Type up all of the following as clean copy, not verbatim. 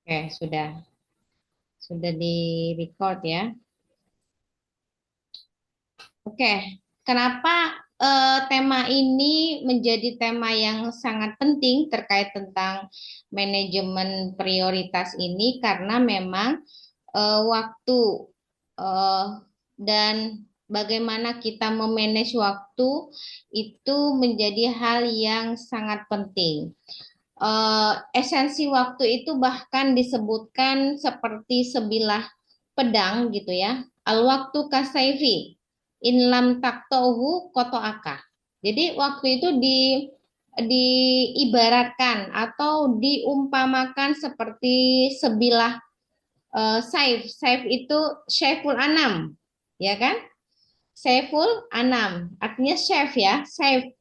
Oke, sudah di record ya. Oke, kenapa tema ini menjadi tema yang sangat penting terkait tentang manajemen prioritas ini? Karena memang waktu eh, dan bagaimana kita memanage waktu itu menjadi hal yang sangat penting. Esensi waktu itu bahkan disebutkan seperti sebilah pedang gitu ya. Al waktu kasaifi in lam taktohu kotoaka. Jadi waktu itu diibaratkan atau diumpamakan seperti sebilah saif. Saif itu Syaiful Anam, ya kan? Saiful Anam, artinya chef ya, Saif.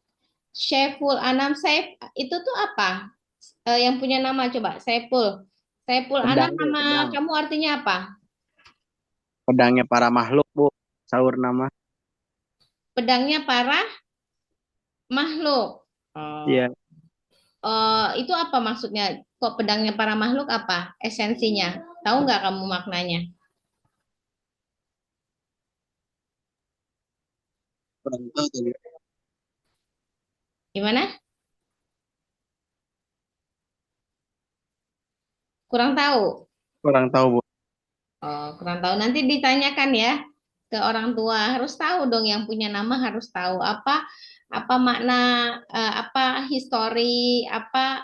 Syaiful Anam, Saif itu tuh apa? Yang punya nama coba, Saiful. Saiful Anam Pedang, Bu, nama pedang. kamu artinya apa? Pedangnya para makhluk, Bu. Sahur nama. Pedangnya para makhluk. Oh. Iya, Itu apa maksudnya? Kok pedangnya para makhluk apa? Esensinya? Tahu nggak kamu maknanya? kurang tahu tadi. Gimana? Kurang tahu. Kurang tahu, Bu. Kurang tahu. Nanti ditanyakan ya ke orang tua. Harus tahu dong yang punya nama harus tahu apa makna apa histori eh,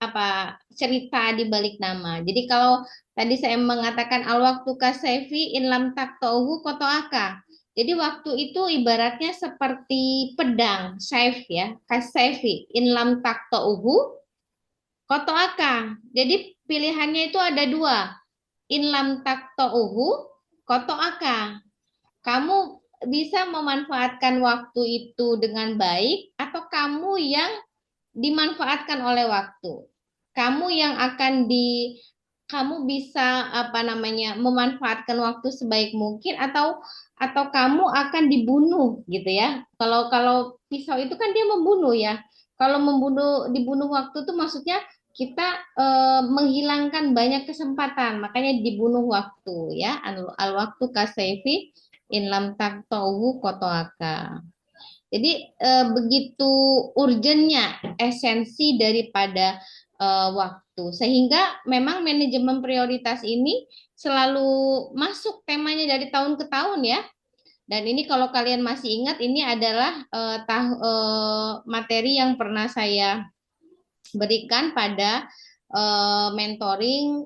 apa cerita di balik nama. Jadi kalau tadi saya mengatakan al waktu kasefi in lam taktohu kotoaka. Jadi waktu itu ibaratnya seperti pedang, saif ya, kasefi in lam taktohu kotoaka. Jadi pilihannya itu ada dua. In lam taktohu kotoaka. Kamu bisa memanfaatkan waktu itu dengan baik atau kamu yang dimanfaatkan oleh waktu. Kamu yang akan kamu bisa apa namanya memanfaatkan waktu sebaik mungkin atau kamu akan dibunuh gitu ya. Kalau kalau pisau itu kan dia membunuh ya. Kalau dibunuh waktu itu maksudnya kita menghilangkan banyak kesempatan, makanya dibunuh waktu ya. Al waktu kasaifi in lam taktohu kotoaka. Jadi begitu urgennya esensi daripada waktu, sehingga memang manajemen prioritas ini selalu masuk temanya dari tahun ke tahun ya. Dan ini kalau kalian masih ingat, ini adalah materi yang pernah saya berikan pada mentoring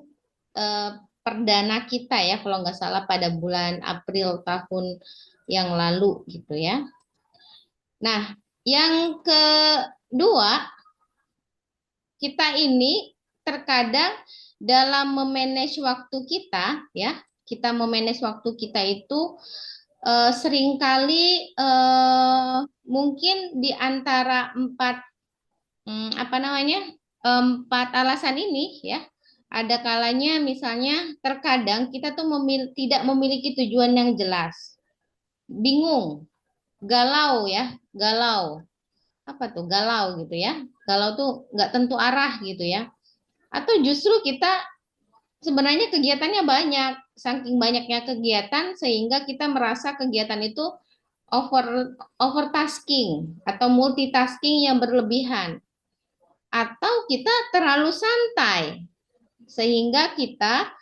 eh, perdana kita ya, kalau nggak salah pada bulan April tahun yang lalu gitu ya. Nah, yang kedua, kita ini terkadang dalam memanage waktu kita, ya, kita memanage waktu kita itu seringkali mungkin di antara apa namanya empat alasan ini, ya, ada kalanya misalnya terkadang kita tuh tidak memiliki tujuan yang jelas, bingung, galau ya, galau apa tuh galau gitu ya, galau tuh nggak tentu arah gitu ya, atau justru kita sebenarnya kegiatannya banyak, saking banyaknya kegiatan sehingga kita merasa kegiatan itu overtasking atau multitasking yang berlebihan, atau kita terlalu santai sehingga kita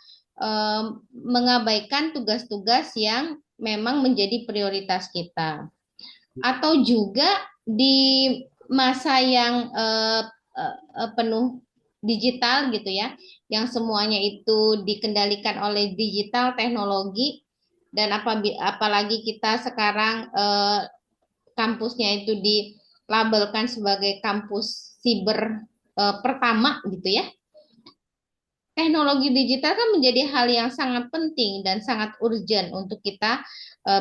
mengabaikan tugas-tugas yang memang menjadi prioritas kita, atau juga di masa yang penuh digital gitu ya, yang semuanya itu dikendalikan oleh digital teknologi, dan apalagi kita sekarang kampusnya itu dilabelkan sebagai kampus siber pertama gitu ya. Teknologi digital kan menjadi hal yang sangat penting dan sangat urgent untuk kita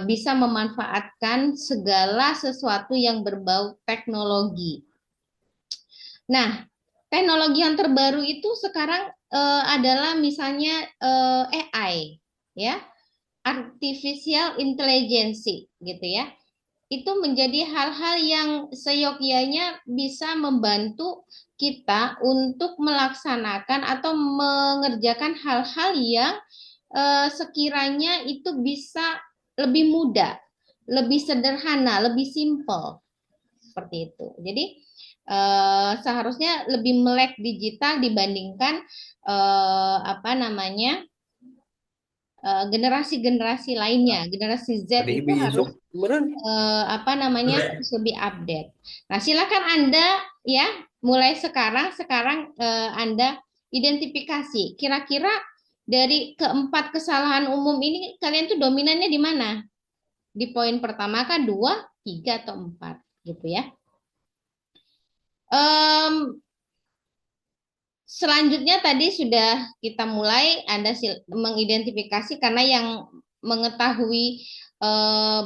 bisa memanfaatkan segala sesuatu yang berbau teknologi. Nah, teknologi yang terbaru itu sekarang adalah misalnya AI, ya, artificial intelligence gitu ya. itu menjadi hal-hal yang seyogyanya bisa membantu kita untuk melaksanakan atau mengerjakan hal-hal yang sekiranya itu bisa lebih mudah, lebih sederhana, lebih simple seperti itu. Jadi seharusnya lebih melek digital dibandingkan apa namanya generasi-generasi lainnya. Generasi Z Tadi itu ibu harus Yusuf beneran. apa namanya harus lebih update. Nah, silakan Anda ya mulai sekarang Anda identifikasi kira-kira dari keempat kesalahan umum ini kalian tuh dominannya di mana? Di poin pertama kah, dua, tiga atau empat gitu ya. Selanjutnya tadi sudah kita mulai Anda mengidentifikasi karena yang mengetahui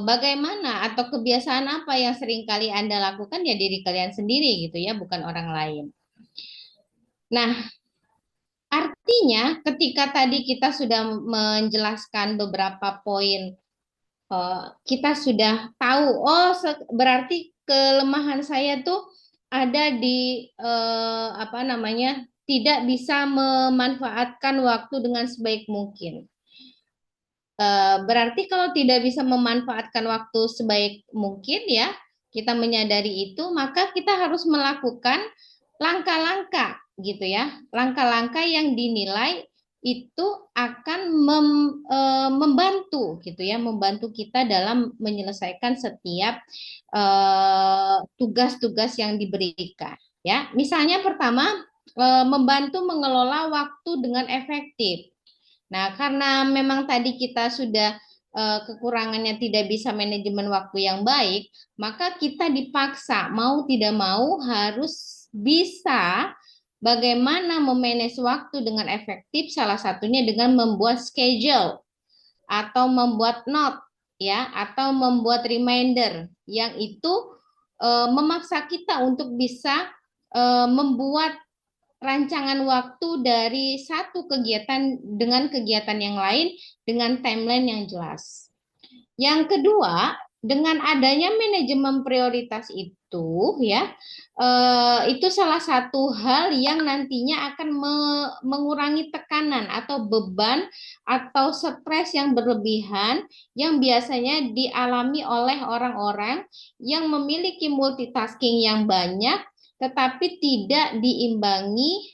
bagaimana atau kebiasaan apa yang sering kali Anda lakukan ya diri kalian sendiri gitu ya, bukan orang lain. Nah, artinya ketika tadi kita sudah menjelaskan beberapa poin, kita sudah tahu, oh berarti kelemahan saya tuh ada di apa namanya tidak bisa memanfaatkan waktu dengan sebaik mungkin. Berarti kalau tidak bisa memanfaatkan waktu sebaik mungkin ya, kita menyadari itu, maka kita harus melakukan langkah-langkah gitu ya. Langkah-langkah yang dinilai itu akan membantu gitu ya, membantu kita dalam menyelesaikan setiap tugas-tugas yang diberikan ya. Misalnya pertama, membantu mengelola waktu dengan efektif. Nah, karena memang tadi kita sudah kekurangannya tidak bisa manajemen waktu yang baik, maka kita dipaksa mau tidak mau harus bisa bagaimana memanage waktu dengan efektif, salah satunya dengan membuat schedule atau membuat note ya, atau membuat reminder yang itu memaksa kita untuk bisa membuat rancangan waktu dari satu kegiatan dengan kegiatan yang lain dengan timeline yang jelas. Yang kedua, dengan adanya manajemen prioritas itu ya, itu salah satu hal yang nantinya akan mengurangi tekanan atau beban atau stres yang berlebihan yang biasanya dialami oleh orang-orang yang memiliki multitasking yang banyak tetapi tidak diimbangi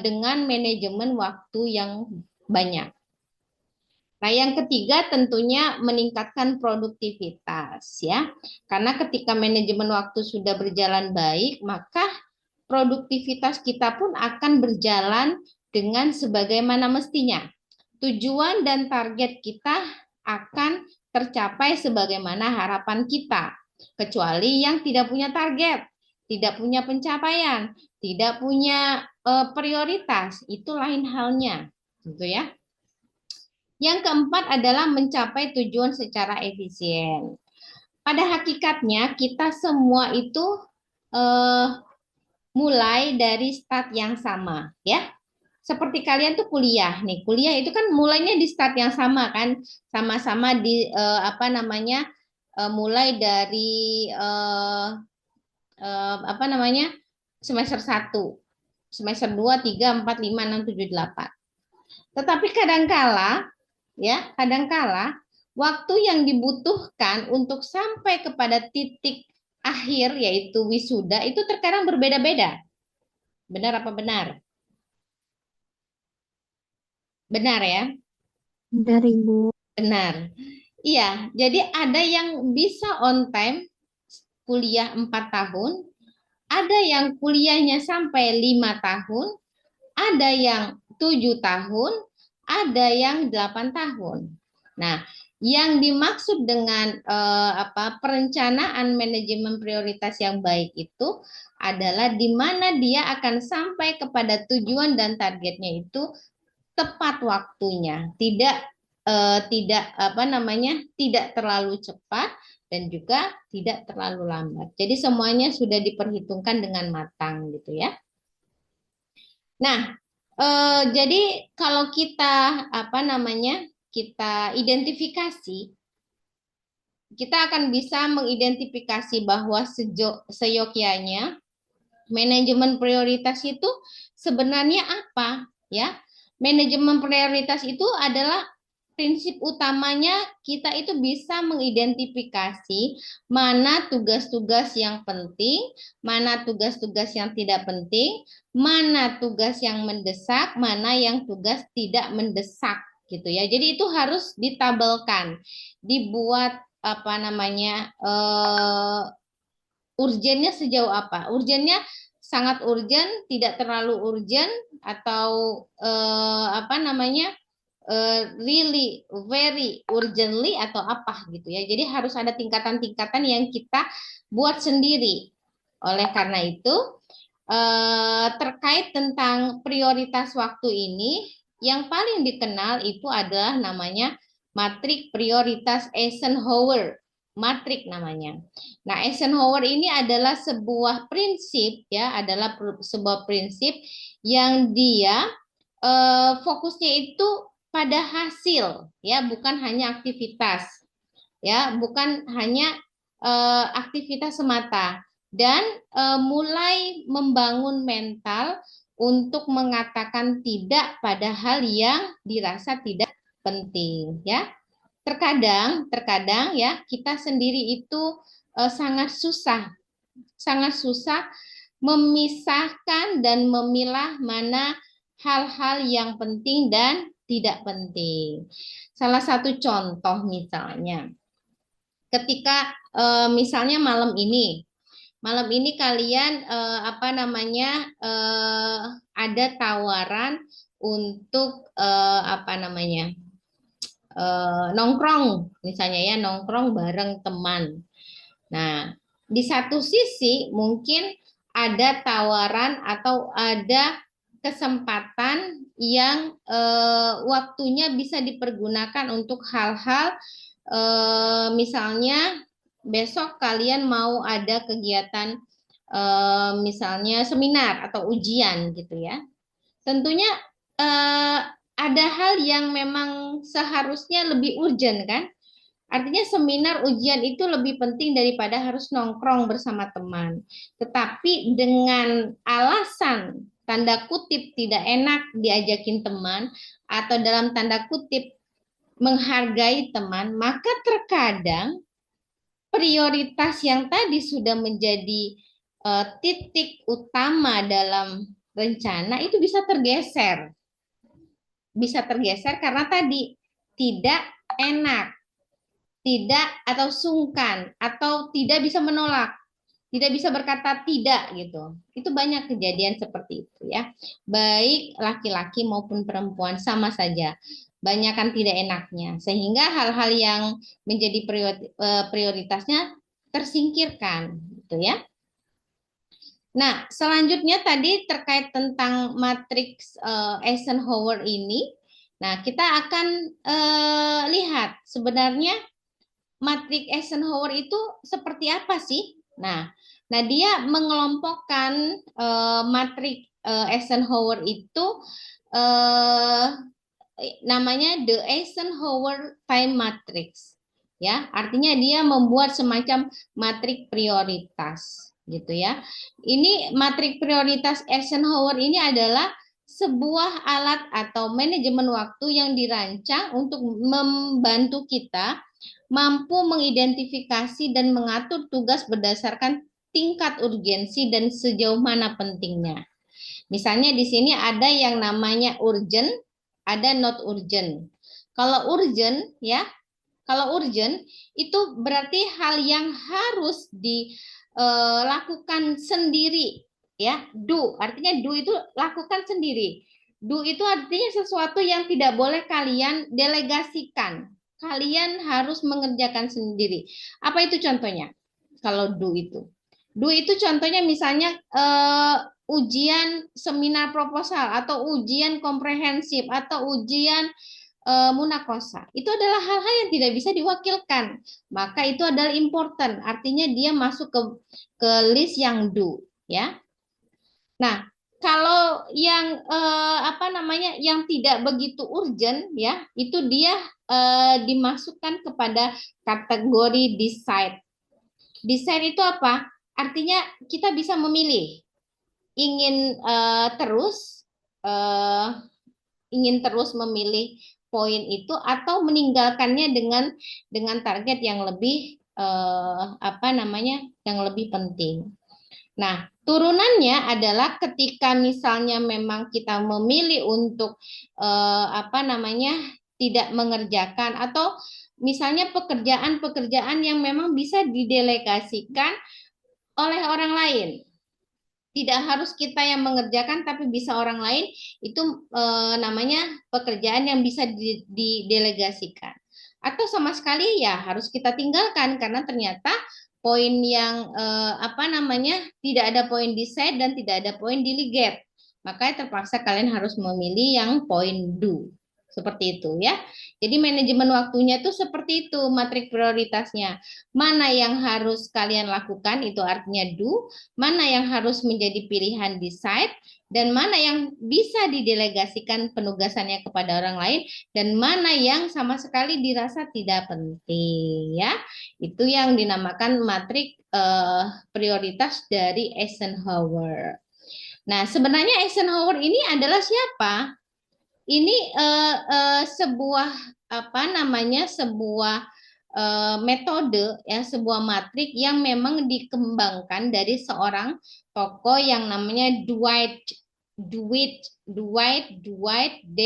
dengan manajemen waktu yang banyak. Nah, yang ketiga tentunya meningkatkan produktivitas ya. Karena ketika manajemen waktu sudah berjalan baik, maka produktivitas kita pun akan berjalan dengan sebagaimana mestinya. Tujuan dan target kita akan tercapai sebagaimana harapan kita. Kecuali yang tidak punya target, tidak punya pencapaian, tidak punya prioritas, itu lain halnya, gitu ya. Yang keempat adalah mencapai tujuan secara efisien. Pada hakikatnya kita semua itu eh, mulai dari start yang sama, ya. Seperti kalian tuh kuliah nih, kuliah itu kan mulainya di start yang sama kan, sama-sama di apa namanya, mulai dari apa namanya semester 1, semester 2, 3, 4, 5, 6, 7, 8. Tetapi kadangkala ya, kadangkala waktu yang dibutuhkan untuk sampai kepada titik akhir yaitu wisuda itu terkadang berbeda-beda. Benar apa benar? Benar ya? Dari Ibu. Benar. Iya, jadi ada yang bisa on time kuliah 4 tahun, ada yang kuliahnya sampai 5 tahun, ada yang 7 tahun, ada yang 8 tahun. Nah, yang dimaksud dengan perencanaan manajemen prioritas yang baik itu adalah di mana dia akan sampai kepada tujuan dan targetnya itu tepat waktunya, tidak apa namanya, tidak terlalu cepat dan juga tidak terlalu lambat. Jadi semuanya sudah diperhitungkan dengan matang gitu ya. Nah, jadi kalau kita apa namanya, kita identifikasi kita akan bisa mengidentifikasi bahwa seyogyanya manajemen prioritas itu sebenarnya apa, ya. Manajemen prioritas itu adalah prinsip utamanya kita itu bisa mengidentifikasi mana tugas-tugas yang penting, mana tugas-tugas yang tidak penting, mana tugas yang mendesak, mana yang tugas tidak mendesak gitu ya. Jadi itu harus ditabelkan, dibuat apa namanya urgennya sejauh apa? Urgennya sangat urgent, tidak terlalu urgent, atau apa namanya really very urgently atau apa gitu ya. Jadi harus ada tingkatan-tingkatan yang kita buat sendiri. Oleh karena itu terkait tentang prioritas waktu ini, yang paling dikenal itu adalah namanya matrik prioritas Eisenhower. Matrik namanya. Nah, Eisenhower ini adalah sebuah prinsip ya, adalah sebuah prinsip yang dia fokusnya itu pada hasil ya, bukan hanya aktivitas ya, bukan hanya aktivitas semata, dan mulai membangun mental untuk mengatakan tidak pada hal yang dirasa tidak penting ya. Terkadang ya kita sendiri itu sangat susah memisahkan dan memilah mana hal-hal yang penting dan tidak penting. Salah satu contoh misalnya, ketika misalnya malam ini kalian apa namanya ada tawaran untuk apa namanya nongkrong misalnya ya, nongkrong bareng teman. Nah, di satu sisi mungkin ada tawaran atau ada kesempatan yang waktunya bisa dipergunakan untuk hal-hal misalnya besok kalian mau ada kegiatan misalnya seminar atau ujian gitu ya. Tentunya ada hal yang memang seharusnya lebih urgent kan? Artinya seminar ujian itu lebih penting daripada harus nongkrong bersama teman. Tetapi dengan alasan tanda kutip tidak enak diajakin teman atau dalam tanda kutip menghargai teman, maka terkadang prioritas yang tadi sudah menjadi titik utama dalam rencana itu bisa tergeser. Bisa tergeser karena tadi tidak enak, tidak atau sungkan, atau tidak bisa menolak, tidak bisa berkata tidak gitu. Itu banyak kejadian seperti itu ya. Baik laki-laki maupun perempuan sama saja. Banyakan tidak enaknya, sehingga hal-hal yang menjadi prioritasnya tersingkirkan gitu ya. Nah, selanjutnya tadi terkait tentang matriks Eisenhower ini. Nah, kita akan lihat sebenarnya matriks Eisenhower itu seperti apa sih? Nah, dia mengelompokkan matriks Eisenhower itu namanya the Eisenhower Time Matrix. Ya, artinya dia membuat semacam matriks prioritas gitu ya. Ini matriks prioritas Eisenhower ini adalah sebuah alat atau manajemen waktu yang dirancang untuk membantu kita mampu mengidentifikasi dan mengatur tugas berdasarkan tingkat urgensi dan sejauh mana pentingnya. Misalnya di sini ada yang namanya urgent, ada not urgent. Kalau urgent ya, kalau urgent itu berarti hal yang harus dilakukan sendiri ya. Do, artinya do itu lakukan sendiri. Do itu artinya sesuatu yang tidak boleh kalian delegasikan. Kalian harus mengerjakan sendiri. Apa itu contohnya? Kalau do itu. Do itu contohnya misalnya ujian seminar proposal atau ujian komprehensif atau ujian munakosa. Itu adalah hal-hal yang tidak bisa diwakilkan. Maka itu adalah important. Artinya dia masuk ke list yang do, ya. Nah, kalau apa namanya, yang tidak begitu urgent ya, itu dia dimasukkan kepada kategori decide. Decide itu apa? Artinya kita bisa memilih ingin eh, ingin terus memilih poin itu atau meninggalkannya dengan target yang lebih apa namanya, yang lebih penting. Nah, turunannya adalah ketika misalnya memang kita memilih untuk apa namanya, tidak mengerjakan, atau misalnya pekerjaan-pekerjaan yang memang bisa didelegasikan oleh orang lain. Tidak harus kita yang mengerjakan, tapi bisa orang lain, itu namanya pekerjaan yang bisa didelegasikan. Atau sama sekali ya harus kita tinggalkan karena ternyata poin yang apa namanya, tidak ada poin decide dan tidak ada poin delegate. Makanya terpaksa kalian harus memilih yang poin do. Seperti itu ya. Jadi manajemen waktunya itu seperti itu matrik prioritasnya. Mana yang harus kalian lakukan itu artinya do, mana yang harus menjadi pilihan decide, dan mana yang bisa didelegasikan penugasannya kepada orang lain, dan mana yang sama sekali dirasa tidak penting ya. Itu yang dinamakan matrik prioritas dari Eisenhower. Nah, sebenarnya Eisenhower ini adalah siapa? Ini sebuah apa namanya, sebuah metode ya, sebuah matrik yang memang dikembangkan dari seorang tokoh yang namanya Dwight Dwight Dwight Dwight D.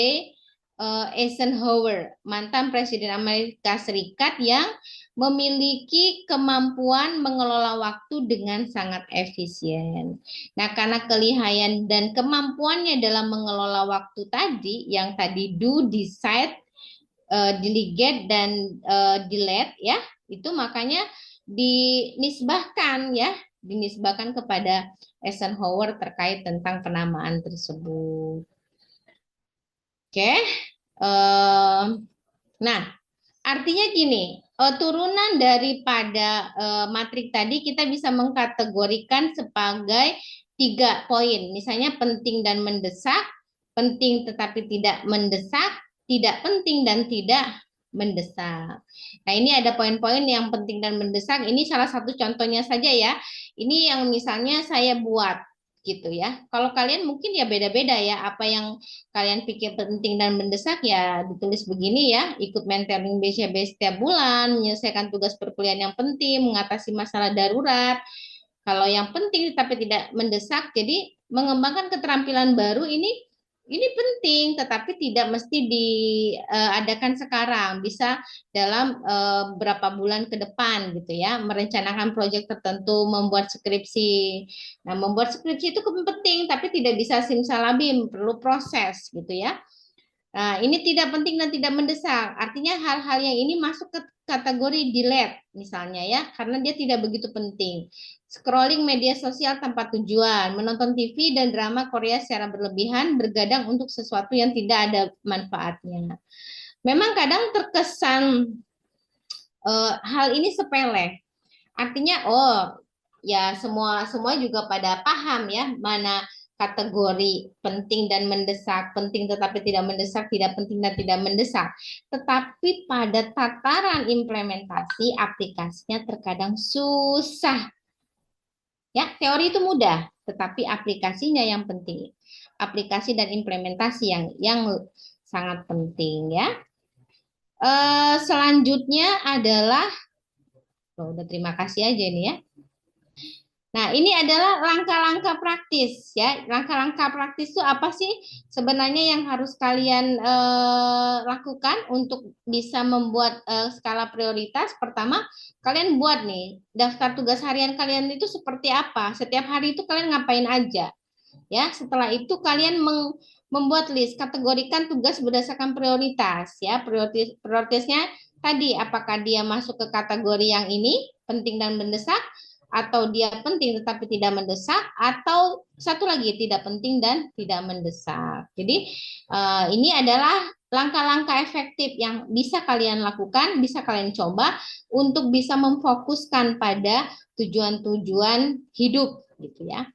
Eisenhower, mantan Presiden Amerika Serikat yang memiliki kemampuan mengelola waktu dengan sangat efisien. Nah, karena kelihayan dan kemampuannya dalam mengelola waktu tadi, yang tadi do, decide, delegate, dan delete ya, itu makanya dinisbahkan kepada Eisenhower terkait tentang penamaan tersebut. Oke, nah artinya gini, turunan daripada matrik tadi kita bisa mengkategorikan sebagai 3 poin. Misalnya penting dan mendesak, penting tetapi tidak mendesak, tidak penting dan tidak mendesak. Nah, ini ada poin-poin yang penting dan mendesak. Ini salah satu contohnya saja ya. Ini yang misalnya saya buat gitu ya. Kalau kalian mungkin ya beda-beda ya, apa yang kalian pikir penting dan mendesak ya ditulis begini ya, ikut mentoring BCB setiap bulan, menyelesaikan tugas perkuliahan yang penting, mengatasi masalah darurat. Kalau yang penting tapi tidak mendesak, jadi mengembangkan keterampilan baru ini penting tetapi tidak mesti diadakan sekarang, bisa dalam beberapa bulan ke depan gitu ya, merencanakan proyek tertentu, membuat skripsi. Nah, membuat skripsi itu penting tapi tidak bisa simsalabim, perlu proses gitu ya. Nah, ini tidak penting dan tidak mendesak. Artinya hal-hal yang ini masuk ke kategori delete misalnya ya, karena dia tidak begitu penting. Scrolling media sosial tanpa tujuan, menonton TV dan drama Korea secara berlebihan, bergadang untuk sesuatu yang tidak ada manfaatnya. Memang kadang terkesan hal ini sepele. Artinya ya semua juga pada paham ya, mana kategori penting dan mendesak, penting tetapi tidak mendesak, tidak penting dan tidak mendesak. Tetapi pada tataran implementasi aplikasinya terkadang susah. Ya, teori itu mudah, tetapi aplikasinya yang penting. Aplikasi dan implementasi yang sangat penting ya. Selanjutnya adalah udah terima kasih aja nih ya. Nah, ini adalah langkah-langkah praktis ya. Langkah-langkah praktis itu apa sih sebenarnya yang harus kalian lakukan untuk bisa membuat skala prioritas? Pertama, kalian buat nih daftar tugas harian kalian itu seperti apa? Setiap hari itu kalian ngapain aja? Ya, setelah itu kalian membuat list, kategorikan tugas berdasarkan prioritas ya. Prioritasnya tadi apakah dia masuk ke kategori yang ini, penting dan mendesak, atau dia penting tetapi tidak mendesak, atau satu lagi tidak penting dan tidak mendesak. Jadi ini adalah langkah-langkah efektif yang bisa kalian lakukan, bisa kalian coba untuk bisa memfokuskan pada tujuan-tujuan hidup gitu ya.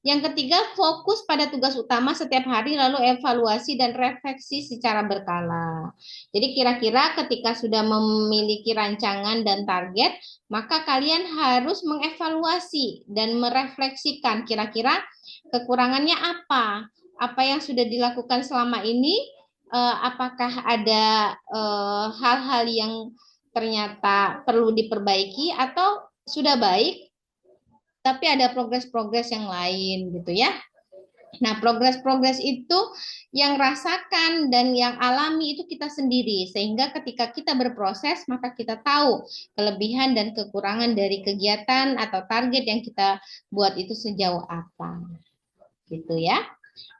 Yang ketiga, fokus pada tugas utama setiap hari, lalu evaluasi dan refleksi secara berkala. Jadi kira-kira ketika sudah memiliki rancangan dan target, maka kalian harus mengevaluasi dan merefleksikan kira-kira kekurangannya apa yang sudah dilakukan selama ini, apakah ada hal-hal yang ternyata perlu diperbaiki atau sudah baik, tapi ada progres-progres yang lain gitu ya. Nah, progres-progres itu yang rasakan dan yang alami itu kita sendiri. Sehingga ketika kita berproses, maka kita tahu kelebihan dan kekurangan dari kegiatan atau target yang kita buat itu sejauh apa. Gitu ya.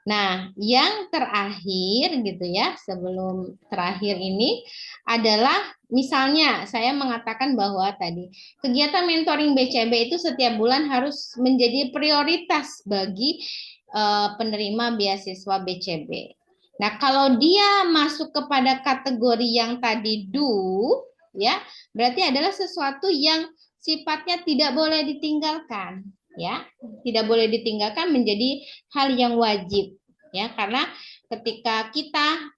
Nah, yang terakhir gitu ya, sebelum terakhir ini adalah misalnya saya mengatakan bahwa tadi kegiatan mentoring BCB itu setiap bulan harus menjadi prioritas bagi penerima beasiswa BCB. Nah, kalau dia masuk kepada kategori yang tadi ya, berarti adalah sesuatu yang sifatnya tidak boleh ditinggalkan, ya. Tidak boleh ditinggalkan menjadi hal yang wajib, ya, karena ketika kita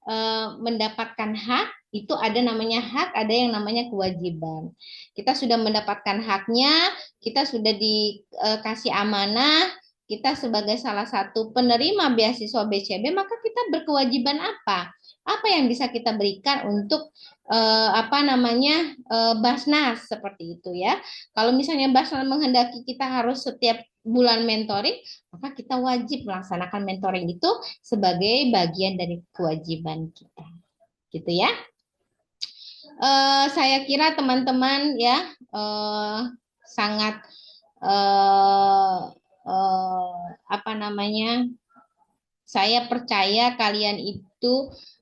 mendapatkan hak, itu ada namanya hak, ada yang namanya kewajiban. Kita sudah mendapatkan haknya, kita sudah dikasih amanah, kita sebagai salah satu penerima beasiswa BCB, maka kita berkewajiban apa? Apa yang bisa kita berikan untuk Basnas seperti itu ya. Kalau misalnya Basnas menghendaki kita harus setiap bulan mentoring, maka kita wajib melaksanakan mentoring itu sebagai bagian dari kewajiban kita. Gitu ya. Saya kira teman-teman ya sangat saya percaya kalian itu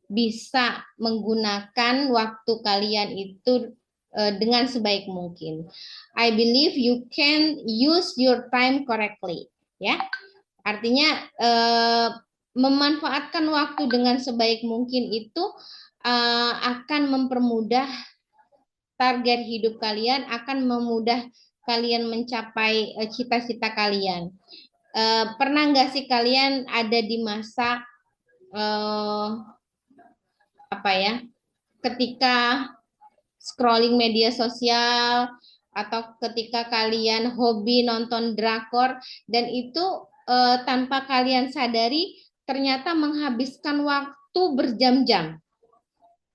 bisa menggunakan waktu kalian itu dengan sebaik mungkin. I believe you can use your time correctly, ya. Artinya memanfaatkan waktu dengan sebaik mungkin itu akan mempermudah target hidup kalian, akan memudah kalian mencapai cita-cita kalian. Pernah nggak sih kalian ada di masa ketika scrolling media sosial atau ketika kalian hobi nonton drakor dan itu tanpa kalian sadari ternyata menghabiskan waktu berjam-jam.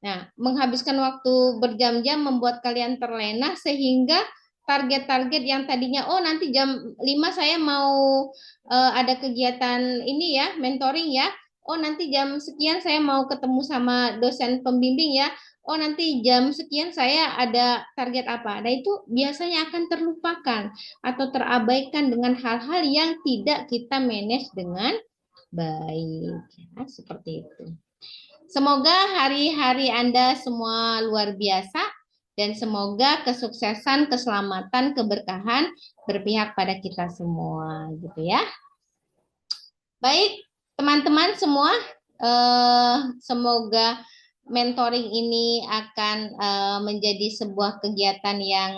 Nah, menghabiskan waktu berjam-jam membuat kalian terlena sehingga target-target yang tadinya nanti jam 5 saya mau ada kegiatan ini ya, mentoring ya. Nanti jam sekian saya mau ketemu sama dosen pembimbing ya. Nanti jam sekian saya ada target apa. Nah, itu biasanya akan terlupakan atau terabaikan dengan hal-hal yang tidak kita manage dengan baik. Ya, seperti itu. Semoga hari-hari Anda semua luar biasa dan semoga kesuksesan, keselamatan, keberkahan berpihak pada kita semua, gitu ya. Baik, teman-teman semua, semoga mentoring ini akan menjadi sebuah kegiatan yang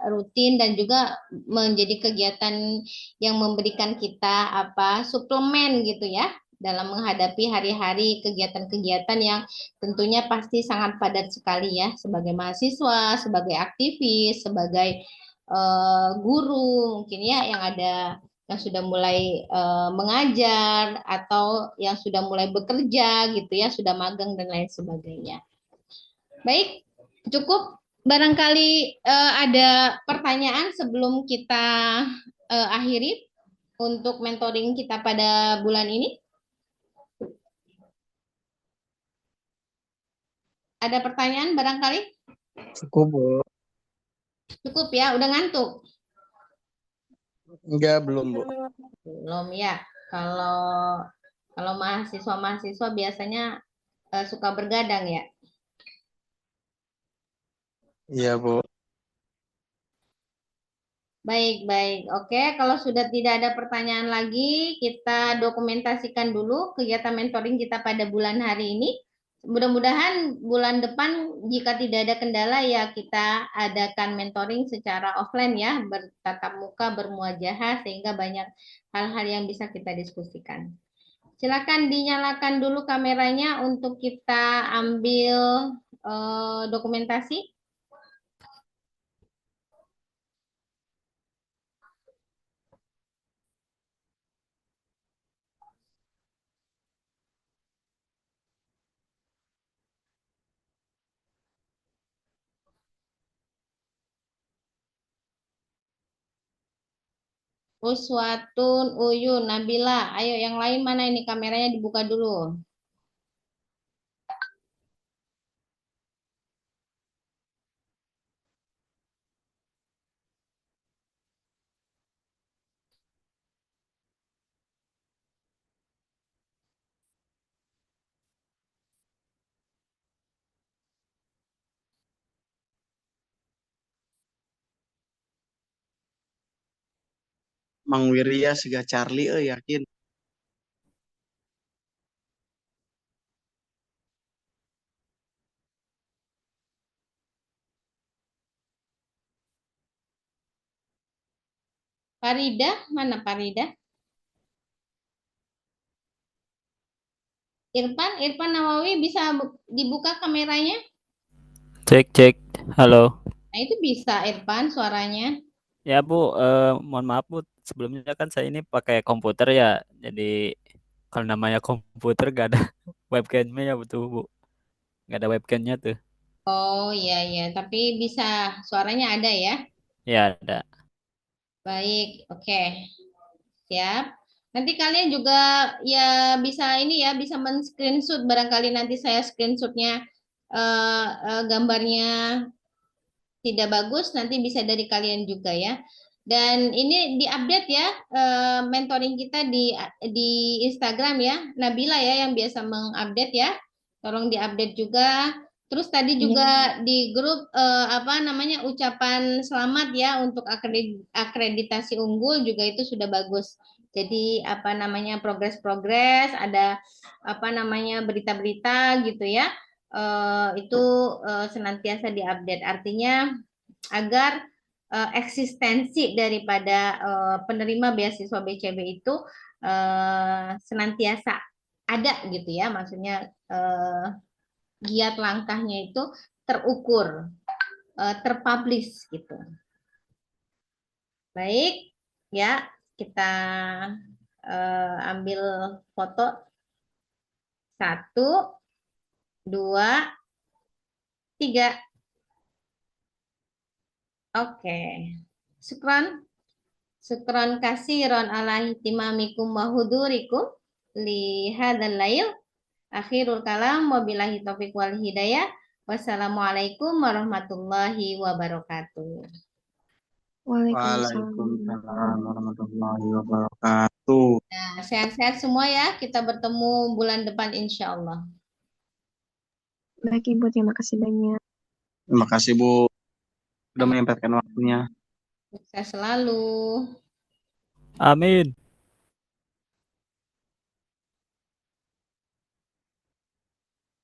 rutin dan juga menjadi kegiatan yang memberikan kita suplemen gitu ya dalam menghadapi hari-hari kegiatan-kegiatan yang tentunya pasti sangat padat sekali ya sebagai mahasiswa, sebagai aktivis, sebagai guru mungkin ya yang sudah mulai mengajar atau yang sudah mulai bekerja gitu ya, sudah magang dan lain sebagainya. Baik, cukup. Barangkali ada pertanyaan sebelum kita akhiri untuk mentoring kita pada bulan ini. Ada pertanyaan barangkali? Cukup, Bu. Cukup ya, udah ngantuk? Enggak, belum, Bu. Belum ya. Kalau mahasiswa-mahasiswa biasanya suka bergadang ya? Iya, Bu. Baik, baik. Oke, kalau sudah tidak ada pertanyaan lagi, kita dokumentasikan dulu kegiatan mentoring kita pada bulan hari ini. mudah-mudahan bulan depan jika tidak ada kendala ya kita adakan mentoring secara offline ya, bertatap muka, bermuajahah sehingga banyak hal-hal yang bisa kita diskusikan. Silakan dinyalakan dulu kameranya untuk kita ambil dokumentasi. Uswatun, Uyun, Nabila. Ayo yang lain mana ini kameranya dibuka dulu. Mang Wirya siga Charlie yakin. Farida, mana Farida? Irfan Nawawi bisa dibuka kameranya? Cek cek. Halo. Nah, itu bisa Irfan suaranya. Ya Bu, mohon maaf Bu. Sebelumnya kan saya ini pakai komputer ya. Jadi kalau namanya komputer gak ada webcamnya ya betul Bu. Gak ada webcamnya tuh. Oh iya iya, tapi bisa suaranya ada ya. Ya ada. Baik, oke. Siap. Nanti kalian juga ya bisa ini ya, bisa men-screenshot barangkali nanti saya screenshotnya gambarnya tidak bagus, nanti bisa dari kalian juga ya. Dan ini diupdate ya mentoring kita di Instagram ya. Nabila ya yang biasa mengupdate ya. Tolong diupdate juga. Terus tadi juga di grup apa namanya ucapan selamat ya untuk akreditasi unggul juga itu sudah bagus. Jadi apa namanya progres-progres, ada apa namanya berita-berita gitu ya. Itu senantiasa diupdate. Artinya agar eksistensi daripada penerima beasiswa BCB itu senantiasa ada gitu ya. Maksudnya giat langkahnya itu terukur, terpublish gitu. Baik, ya kita ambil foto. 1, 2, 3. Oke. Syukran. Syukran kasiron ala ihtimamikum wa hudurikum li hadzal lail. Akhirul kalam wabillahi taufiq wal hidayah. Wassalamualaikum warahmatullahi wabarakatuh. Waalaikumsalam. Waalaikumsalam warahmatullahi wabarakatuh. Nah, sehat-sehat semua ya. Kita bertemu bulan depan insya Allah. Baik Ibu, terima kasih banyak. Terima kasih Bu sudah menyempatkan waktunya. Sukses selalu. Amin.